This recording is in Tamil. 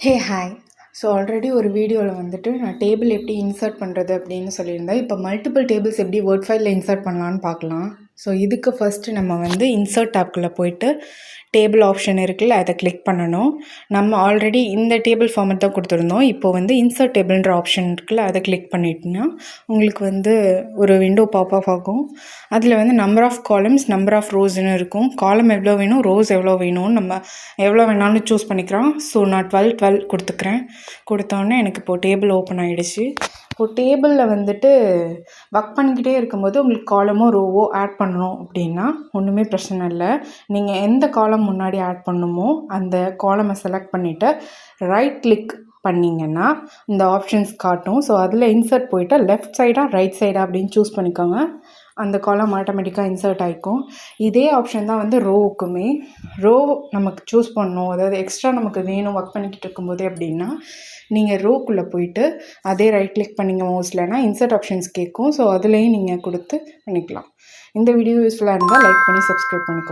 Hey hi. ஸோ ஆல்ரெடி ஒரு வீடியோவில் வந்துட்டு நான் டேபிள் எப்படி இன்சர்ட் பண்ணுறது அப்படின்னு சொல்லியிருந்தேன். இப்போ மல்டிபிள் டேபிள்ஸ் எப்படி வேர்ட் ஃபைலில் இன்சர்ட் பண்ணலான்னு பார்க்கலாம். ஸோ இதுக்கு ஃபஸ்ட்டு நம்ம வந்து இன்சர்ட் டேப்குள்ளே போயிட்டு டேபிள் ஆப்ஷன் இருக்குல்ல, அதை கிளிக் பண்ணணும். நம்ம ஆல்ரெடி இந்த டேபிள் ஃபார்மட் தான் கொடுத்துருந்தோம். இப்போ வந்து இன்சர்ட் டேபிள்ன்ற ஆப்ஷன் இருக்குல்ல, அதை கிளிக் பண்ணிட்டீங்கன்னா உங்களுக்கு வந்து ஒரு விண்டோ பாப் ஆஃப் ஆகும். அதில் வந்து number of columns, number of ரோஸ்ன்னு இருக்கும். காலம் எவ்வளோ வேணும், ரோஸ் எவ்வளோ வேணும்னு நம்ம எவ்வளோ வேணாலும் சூஸ் பண்ணிக்கிறோம். ஸோ நான் 12 கொடுத்துக்கிறேன். கொடுத்தோன்னே எனக்கு இப்போது டேபிள் ஓப்பன் ஆகிடுச்சு. இப்போது டேபிளில் வந்துட்டு ஒர்க் பண்ணிக்கிட்டே இருக்கும்போது உங்களுக்கு காலமோ ரோவோ ஆட் பண்ணணும் அப்படின்னா ஒன்றுமே பிரச்சனை இல்லை. நீங்கள் எந்த காலம் முன்னாடி ஆட் பண்ணணுமோ அந்த காலமை செலக்ட் பண்ணிவிட்டு ரைட் கிளிக் பண்ணிங்கன்னா இந்த ஆப்ஷன்ஸ் காட்டும். ஸோ அதில் இன்சர்ட் போயிட்டு லெஃப்ட் சைடாக ரைட் சைடாக அப்படின்னு சூஸ் பண்ணிக்கோங்க. அந்த காலம் ஆட்டோமேட்டிக்காக இன்சர்ட் ஆகிக்கும். இதே ஆப்ஷன் தான் வந்து ரோவுக்குமே. ரோ நமக்கு சூஸ் பண்ணணும், அதாவது எக்ஸ்ட்ரா நமக்கு வேணும் ஒர்க் பண்ணிக்கிட்டு இருக்கும்போதே அப்படின்னா நீங்கள் ரோக்குள்ளே போயிட்டு அதே ரைட் கிளிக் பண்ணிங்க மோஸ்ட்லனா இன்சர்ட் ஆப்ஷன்ஸ் கேட்கும். ஸோ அதுலேயும் நீங்கள் கொடுத்து பண்ணிக்கலாம். இந்த வீடியோ யூஸ்ஃபுல்லாக இருந்தால் லைக் பண்ணி சப்ஸ்கிரைப் பண்ணிக்கோங்க.